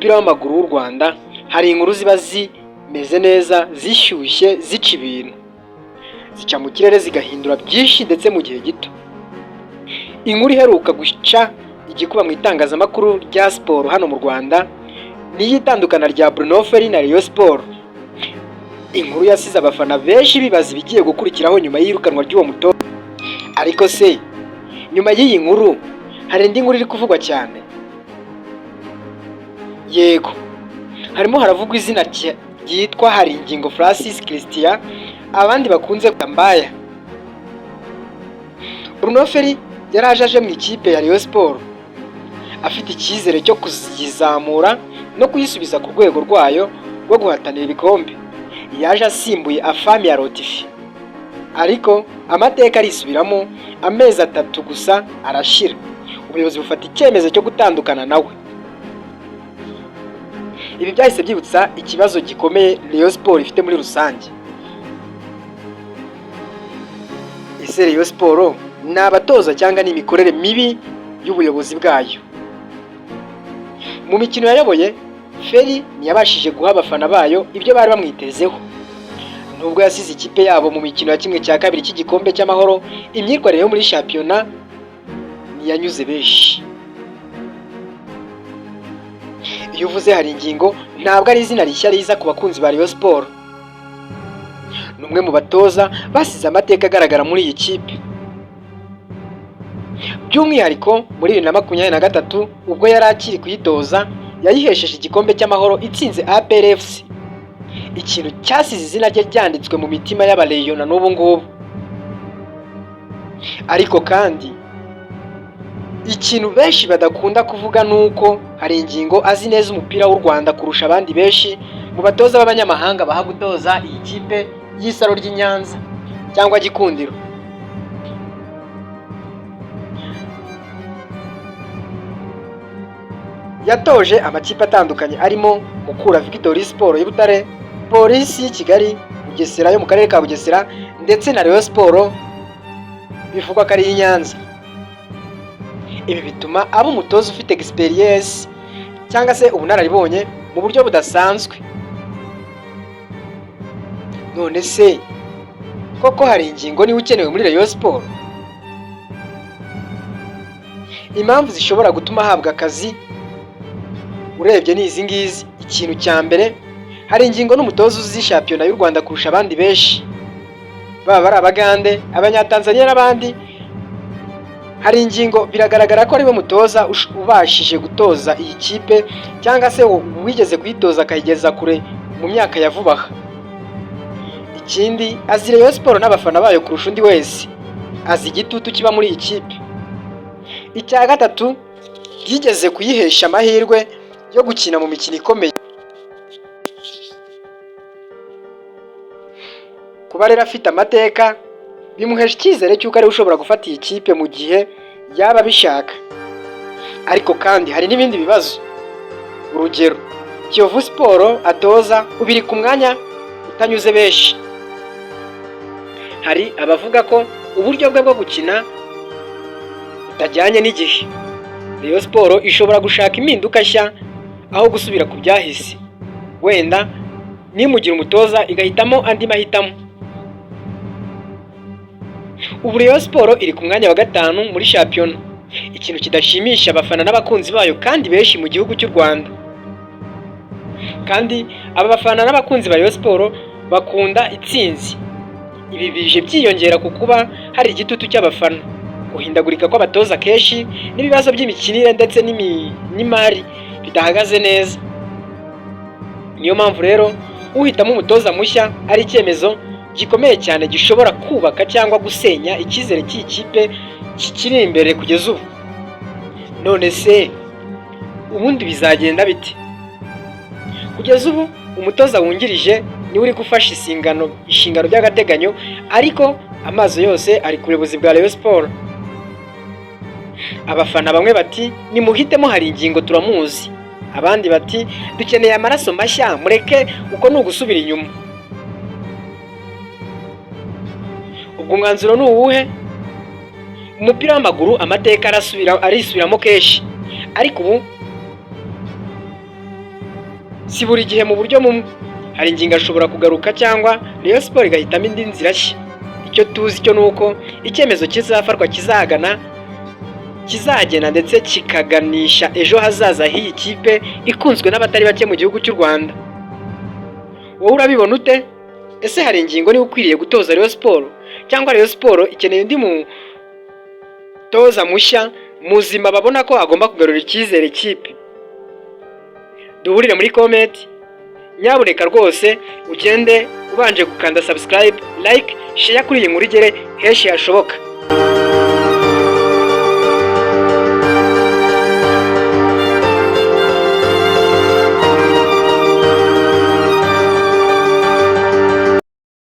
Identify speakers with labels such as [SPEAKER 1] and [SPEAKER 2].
[SPEAKER 1] mupira w'amaguru w'u Rwanda hari inkuru ziba zimeze neza, zishyushye, zica ibintu, zica mu kirere zigahindura byinshi ndetse mu gihe gito. Inkuru iheruka guca igikuba mu itangazamakuru rya siporo hano mu Rwanda ni iy'itandukana rya Bruno Ferry na Rayon Sport. Inkuru yasize abafana benshi bibaza ibigiye gukurikiraho nyuma y'irukanwa ry'uwo mutoza. Ariko se nyuma y'iyi nkuru hari indi nkuru iri kuvugwa cyane? Yego, harimo haravugwa izina ryitwa Haringingo Francis Christian, abandi bakunze Mbaya. Bruno Ferry yaraje mu ikipe ya Rayon Sport afite icyizere cyo kuzizamura no kuyisubiza ku rwego rwayo rwo guhatanira ibikombe. Yaje asimbuye Afami ya Rotifi, ariko amateka arisubiramo. Amezi 3 gusa arashira, ubuyobozi bufata icyemezo cyo gutandukana nawe. Ibi byahise byibutsa ikibazo gikomeye Rayon Sport ifite muri rusange. Ese Rayon Sport ni abatoza cyangwa ni imikorere mibi y'ubuyobozi bwayo? Mu mikino yayoboye, Ferry ntiyabashije guha abafana bayo ibyo bari bamwitezeho. Nubwo yasize ikipe yabo mu mikino ya kimwe cya kabiri cy'igikombe cy'amahoro, imyitwarire yo muri shampiyona ntiyanyuze benshi. Iyo uvuze Haringingo ntabwo ari izina rishya riza ku bakunzi ba Rayon Sport. Ni umwe mu batoza basize amateka agaragara muri iyi kipe. By'umwihariko muri 2023 ubwo yari akiri kuyitoza, yayihesheje igikombe cy'amahoro itsinze APR FC, ikintu cyasize izina rye ryanditswe mu mitima y'Abaleyo na n'ubu ngubu. Ariko kandi ikintu benshi badakunda kuvuga nuko Haringingo azi neza umupira w'u Rwanda kurusha abandi benshi mu batoza b'abanyamahanga baha gutoza iyi kipe y'Isaro ry'i Nyanza cyangwa Gikundiro. Yatoje amakipe atandukanye arimo Mukura Victory Sport y'Ibutare, Polisi y'i Kigali, Bugesera yo mu karere ka Bugesera ndetse na Rayon Sport bivugwa ko ari i Nyanza. Ibi bituma aba umutoza ufite experience cyangwa se ubunararibonye mu buryo budasanzwe. None se koko Haringingo niwe ukenewe muri Rayon Sport? Impamvu zishobora gutuma ahabwa akazi urebye ni izi ngizi. Ikintu cya mbere, Haringingo n'umutoza uzi shampiyona y'u Rwanda kurusha abandi benshi, baba ari Abagande, Abanyatanzania n'abandi. Haringingo biragaragara ko ari we mutoza ubashije gutoza iyi kipe cyangwa se wigeze kuyitoza akayigeza kure mu myaka ya vuba aha. Ikindi, azi Rayon Sport n'abafana bayo kurusha undi wese, azi igitutu kiba muri iyi kipe. Icya gatatu, yigeze kuyihesha amahirwe yo gukina mu mikino ikomeye. Kuba rero afite amateka bimuhesha icyizere cy'uko ari ushobora gufata iyi kipe mu gihe yaba bishaka. Ariko kandi hari n'ibindi bibazo. Urugero, Kiyovu Sport atoza ubiri ku mwanya utanyuze benshi. Hari abavuga ko uburyo bwe bwo gukina butajyanye n'igihe. Rayon Sport ishobora gushaka impinduka nshya aho gusubira ku byahise. Wenda nimugira umutoza igahitamo andi mahitamo. Ubu Rayon Sport iri ku mwanya wa 5 muri shampiyona, ikintu kidashimisha abafana n'abakunzi bayo kandi benshi mu gihugu cy'u Rwanda. Kandi aba bafana n'abakunzi ba Rayon Sport bakunda itsinzi. Ibi bije byiyongera ku kuba hari igitutu cy'abafana, guhindagurika kw'abatoza kenshi n'ibibazo by'imikinire ndetse n'imari bidahagaze neza. Niyo mpamvu rero uhitamo umutoza mushya ari icyemezo gikomeye cyane gishobora kubaka cyangwa gusenya icyizere cy'ikipe kikiri imbere kugeza ubu. None se ubundi bizagenda bite? Kugeza ubu umutoza wungirije niwe uri gufasha inshingano by'agateganyo, ariko amaso yose ari ku buyobozi bwa Rayon Sport. Abafana bamwe bati nimuhitemo Haringingo turamuzi, abandi bati dukeneye amaraso mashya, mureke uko ni ugusubira inyuma. Ubwo umwanzuro ni uwuhe? Umupira w'amaguru amateka arisubiramo kenshi, ariko ubu si buri gihe mu buryo bumwe. Hari ingingo ashobora kugaruka cyangwa Rayon Sports igahitamo indi nzira nshya. Icyo tuzi cyo nuko icyemezo kizafarwa kizagena ndetse kikaganisha ejo hazaza h'iyi kipe ikunzwe n'abatari bake mu gihugu cy'u Rwanda. Wowe urabibona ute? Ese hari ingingo niba ukwiriye gutoza Rayon Sports cyangwa Rayon Sports ikeneye undi mutoza mushya muzima babona ko agomba kugarura icyizere kipe? Duhurire muri comment. Nyabuneka rwose ugende ubanje gukanda subscribe, like, share kuri iyi nkuru igere henshi hashoboka.